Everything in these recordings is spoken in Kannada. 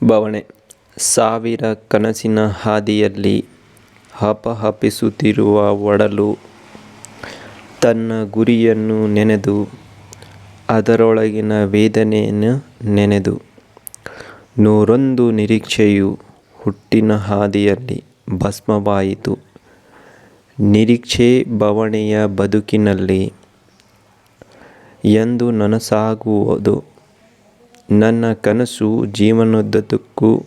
ಬವಣೆ. ಸಾವಿರ ಕನಸಿನ ಹಾದಿಯಲ್ಲಿ ಹಪಹಪಿಸುತ್ತಿರುವ ಒಡಲು ತನ್ನ ಗುರಿಯನ್ನು ನೆನೆದು ಅದರೊಳಗಿನ ವೇದನೆಯನ್ನು ನೆನೆದು ನೂರೊಂದು ನಿರೀಕ್ಷೆಯು ಹುಟ್ಟಿನ ಹಾದಿಯಲ್ಲಿ ಭಸ್ಮವಾಯಿತು. ನಿರೀಕ್ಷೆ ಬವಣೆಯ ಬದುಕಿನಲ್ಲಿ ಎಂದು ನನಸಾಗುವುದು. ನನ್ನ ಕನಸು ಜೀವನದುದ್ದಕ್ಕೂ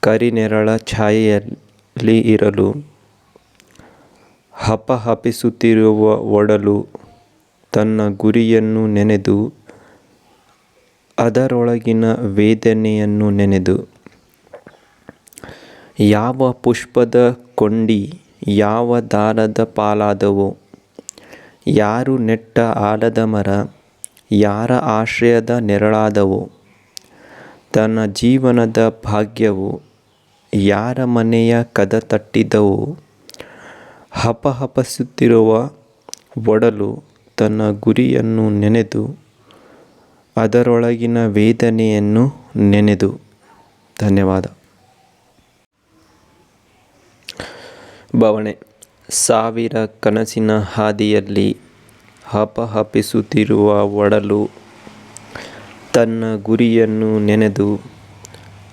ಕರಿನೆರಳ ಛಾಯೆಯಲ್ಲಿ ಇರಲು ಹಪಹಪಿಸುತ್ತಿರುವ ಒಡಲು ತನ್ನ ಗುರಿಯನ್ನು ನೆನೆದು ಅದರೊಳಗಿನ ವೇದನೆಯನ್ನು ನೆನೆದು. ಯಾವ ಪುಷ್ಪದ ಕೊಂಡಿ ಯಾವ ದಾರದ ಪಾಲಾದವೋ, ಯಾರು ನೆಟ್ಟ ಆಲದ ಮರ ಯಾರ ಆಶ್ರಯದ ನೆರಳಾದವೋ, ತನ್ನ ಜೀವನದ ಭಾಗ್ಯವು ಯಾರ ಮನೆಯ ಕದ ತಟ್ಟಿದವೋ, ಹಪಹಪಿಸುತ್ತಿರುವ ಒಡಲು ತನ್ನ ಗುರಿಯನ್ನು ನೆನೆದು ಅದರೊಳಗಿನ ವೇದನೆಯನ್ನು ನೆನೆದು. ಧನ್ಯವಾದ. ಬವಣೆ. ಸಾವಿರ ಕನಸಿನ ಹಾದಿಯಲ್ಲಿ ಹಪಹಪಿಸುತ್ತಿರುವ ಒಡಲು ತನ್ನ ಗುರಿಯನ್ನು ನೆನೆದು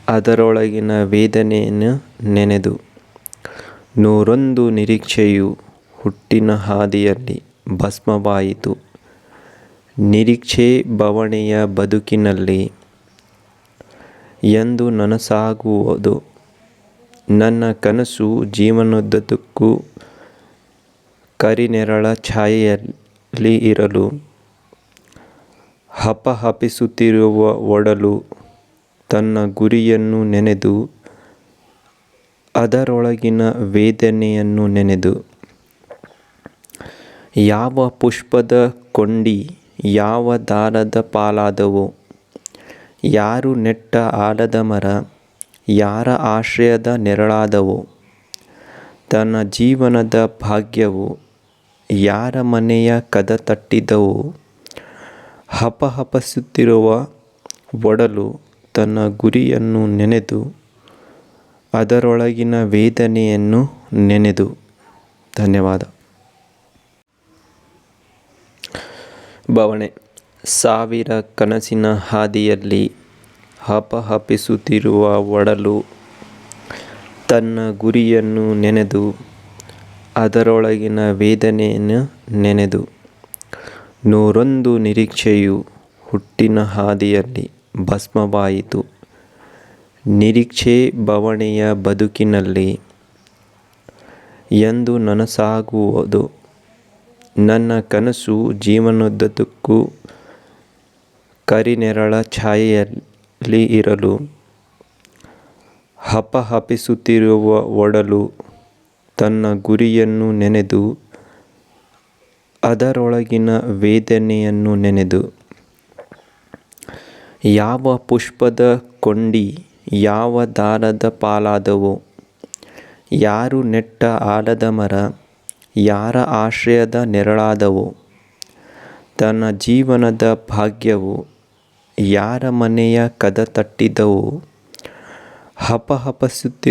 ಅದರೊಳಗಿನ ವೇದನೆಯನ್ನು ನೆನೆದು ನೂರೊಂದು ನಿರೀಕ್ಷೆಯು ಹುಟ್ಟಿನ ಹಾದಿಯಲ್ಲಿ ಭಸ್ಮವಾಯಿತು. ನಿರೀಕ್ಷೆ ಬವಣೆಯ ಬದುಕಿನಲ್ಲಿ ಎಂದು ನನಸಾಗುವುದು. ನನ್ನ ಕನಸು ಜೀವನದುದ್ದಕ್ಕೂ ಕರಿನೆರಳ ಛಾಯೆಯಲ್ಲಿ ಇರಲು ಹಪಹಪಿಸುತ್ತಿರುವ ಒಡಲು ತನ್ನ ಗುರಿಯನ್ನು ನೆನೆದು ಅದರೊಳಗಿನ ವೇದನೆಯನ್ನು ನೆನೆದು. ಯಾವ ಪುಷ್ಪದ ಕೊಂಡಿ ಯಾವ ದಾರದ ಪಾಲಾದವೋ, ಯಾರು ನೆಟ್ಟ ಆಲದ ಮರ ಯಾರ ಆಶ್ರಯದ ನೆರಳಾದವೋ, ತನ್ನ ಜೀವನದ ಭಾಗ್ಯವು ಯಾರ ಮನೆಯ ಕದ ತಟ್ಟಿದವೋ, ಹಪಹಪಿಸುತ್ತಿರುವ ಒಡಲು ತನ್ನ ಗುರಿಯನ್ನು ನೆನೆದು ಅದರೊಳಗಿನ ವೇದನೆಯನ್ನು ನೆನೆದು. ಧನ್ಯವಾದ. ಬವಣೆ. ಸಾವಿರ ಕನಸಿನ ಹಾದಿಯಲ್ಲಿ ಹಪಹಪಿಸುತ್ತಿರುವ ಒಡಲು ತನ್ನ ಗುರಿಯನ್ನು ನೆನೆದು ಅದರೊಳಗಿನ ವೇದನೆಯನ್ನು ನೆನೆದು ನೂರೊಂದು ನಿರೀಕ್ಷೆಯು ಹುಟ್ಟಿನ ಹಾದಿಯಲ್ಲಿ ಭಸ್ಮವಾಯಿತು. ನಿರೀಕ್ಷೆ ಬವಣೆಯ ಬದುಕಿನಲ್ಲಿ ಎಂದು ನನಸಾಗುವುದು. ನನ್ನ ಕನಸು ಜೀವನದುದ್ದಕ್ಕೂ ಕರಿನೆರಳ ಛಾಯೆಯಲ್ಲಿ ಇರಲು ಹಪಹಪಿಸುತ್ತಿರುವ ಒಡಲು ತನ್ನ ಗುರಿಯನ್ನು ನೆನೆದು ಅದರೊಳಗಿನ ವೇದನೆಯನ್ನು ನೆನೆದು. ಯಾವ ಪುಷ್ಪದ ಕೊಂಡಿ ಯಾವ ದಾರದ ಪಾಲಾದವೋ, ಯಾರು ನೆಟ್ಟ ಆಲದ ಮರ ಯಾರ ಆಶ್ರಯದ ನೆರಳಾದವೋ, ತನ್ನ ಜೀವನದ ಭಾಗ್ಯವು ಯಾರ ಮನೆಯ ಕದ ತಟ್ಟಿದವೋ, ಹಪಹಪಿಸುತ್ತಿರುವ